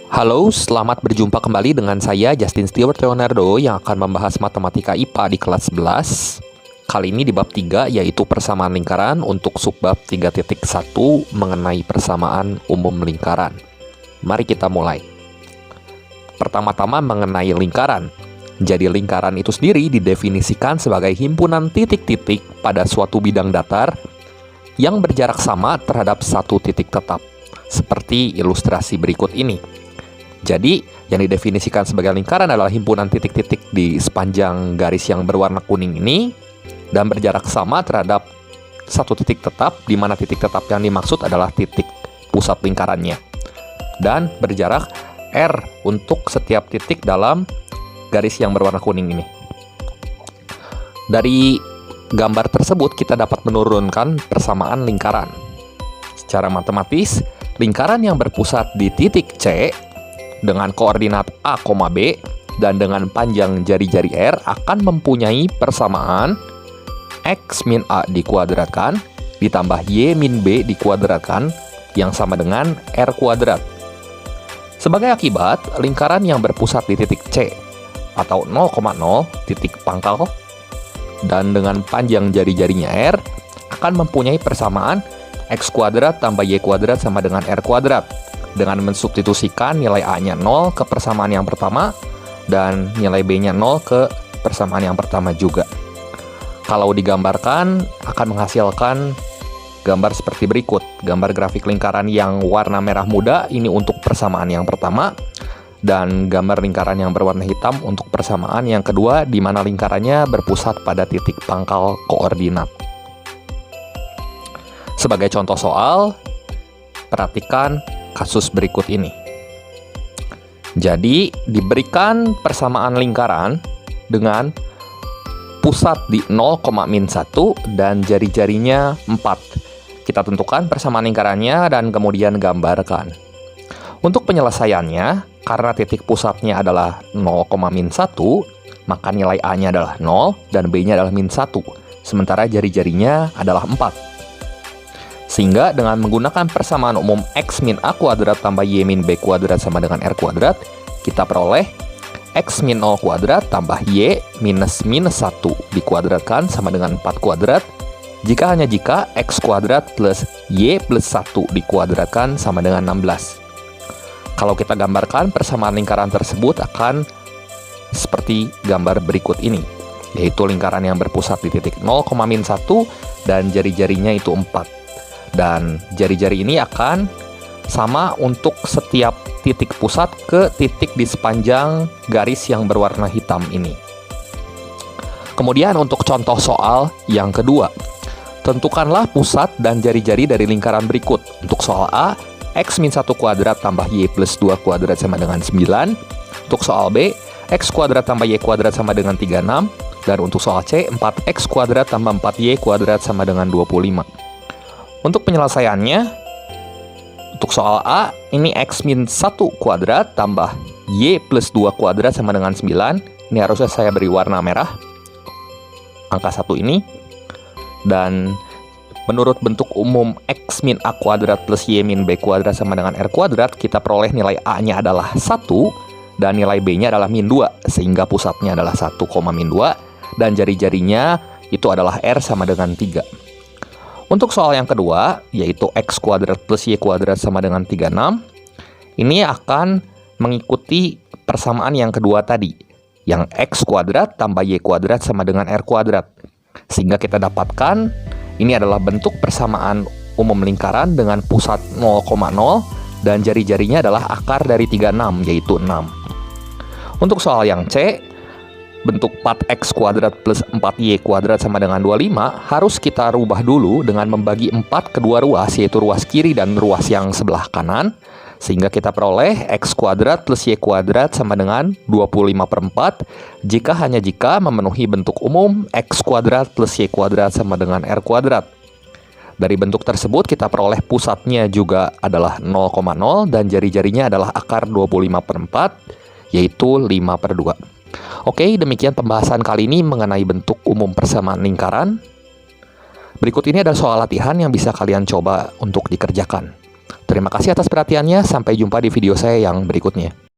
Halo, selamat berjumpa kembali dengan saya Justin Stewart Leonardo yang akan membahas matematika IPA di kelas 11. Kali ini di bab 3 yaitu persamaan lingkaran untuk subbab 3.1 mengenai persamaan umum lingkaran. Mari kita mulai. Pertama-tama mengenai lingkaran. Jadi lingkaran itu sendiri didefinisikan sebagai himpunan titik-titik pada suatu bidang datar yang berjarak sama terhadap satu titik tetap, seperti ilustrasi berikut ini. Jadi, yang didefinisikan sebagai lingkaran adalah himpunan titik-titik di sepanjang garis yang berwarna kuning ini dan berjarak sama terhadap satu titik tetap, di mana titik tetap yang dimaksud adalah titik pusat lingkarannya. Dan berjarak R untuk setiap titik dalam garis yang berwarna kuning ini. Dari gambar tersebut kita dapat menurunkan persamaan lingkaran. Secara matematis, lingkaran yang berpusat di titik C dengan koordinat A, B dan dengan panjang jari-jari R akan mempunyai persamaan X min A dikuadratkan ditambah Y min B dikuadratkan yang sama dengan R kuadrat. Sebagai akibat, lingkaran yang berpusat di titik C atau 0,0 titik pangkal dan dengan panjang jari-jarinya R akan mempunyai persamaan X kuadrat tambah Y kuadrat sama dengan R kuadrat dengan mensubstitusikan nilai A-nya 0 ke persamaan yang pertama dan nilai B-nya 0 ke persamaan yang pertama juga. Kalau digambarkan akan menghasilkan gambar seperti berikut. Gambar grafik lingkaran yang warna merah muda ini untuk persamaan yang pertama dan gambar lingkaran yang berwarna hitam untuk persamaan yang kedua di mana lingkarannya berpusat pada titik pangkal koordinat. Sebagai contoh soal, perhatikan kasus berikut ini. Jadi, diberikan persamaan lingkaran dengan pusat di 0,-1 dan jari-jarinya 4. Kita tentukan persamaan lingkarannya dan kemudian gambarkan. Untuk penyelesaiannya, karena titik pusatnya adalah 0,-1, maka nilai A-nya adalah 0 dan B-nya adalah -1, sementara jari-jarinya adalah 4. Sehingga dengan menggunakan persamaan umum X min A kuadrat tambah Y min B kuadrat sama dengan R kuadrat, kita peroleh X min 0 kuadrat tambah Y minus 1 dikuadratkan sama dengan 4 kuadrat, jika hanya jika X kuadrat plus Y plus 1 dikuadratkan sama dengan 16. Kalau kita gambarkan persamaan lingkaran tersebut akan seperti gambar berikut ini, yaitu lingkaran yang berpusat di titik 0,-1 dan jari-jarinya itu 4. Dan jari-jari ini akan sama untuk setiap titik pusat ke titik di sepanjang garis yang berwarna hitam ini. Kemudian untuk contoh soal yang kedua, tentukanlah pusat dan jari-jari dari lingkaran berikut. Untuk soal A, X min 1 kuadrat tambah Y plus 2 kuadrat sama dengan 9. Untuk soal B, X kuadrat tambah Y kuadrat sama dengan 36. Dan untuk soal C, 4X kuadrat tambah 4Y kuadrat sama dengan 25. Untuk penyelesaiannya, untuk soal A, ini X min 1 kuadrat tambah Y plus 2 kuadrat sama dengan 9. Ini harusnya saya beri warna merah, angka 1 ini. Dan menurut bentuk umum X min A kuadrat plus Y min B kuadrat sama dengan R kuadrat, kita peroleh nilai A-nya adalah 1 dan nilai B-nya adalah -2, sehingga pusatnya adalah 1, -2 dan jari-jarinya itu adalah R sama dengan 3. Untuk soal yang kedua, yaitu X kuadrat plus Y kuadrat sama dengan 36, ini akan mengikuti persamaan yang kedua tadi, yang X kuadrat tambah Y kuadrat sama dengan R kuadrat. Sehingga kita dapatkan, ini adalah bentuk persamaan umum lingkaran dengan pusat 0,0 dan jari-jarinya adalah akar dari 36, yaitu 6. Untuk soal yang C, bentuk 4X kuadrat plus 4Y kuadrat sama dengan 25 harus kita rubah dulu dengan membagi 4 kedua ruas, yaitu ruas kiri dan ruas yang sebelah kanan, sehingga kita peroleh X kuadrat plus Y kuadrat sama dengan 25/4 jika memenuhi bentuk umum X kuadrat plus Y kuadrat sama dengan R kuadrat. Dari bentuk tersebut kita peroleh pusatnya juga adalah 0,0 dan jari-jarinya adalah akar 25/4, yaitu 5/2. Oke, demikian pembahasan kali ini mengenai bentuk umum persamaan lingkaran. Berikut ini ada soal latihan yang bisa kalian coba untuk dikerjakan. Terima kasih atas perhatiannya, sampai jumpa di video saya yang berikutnya.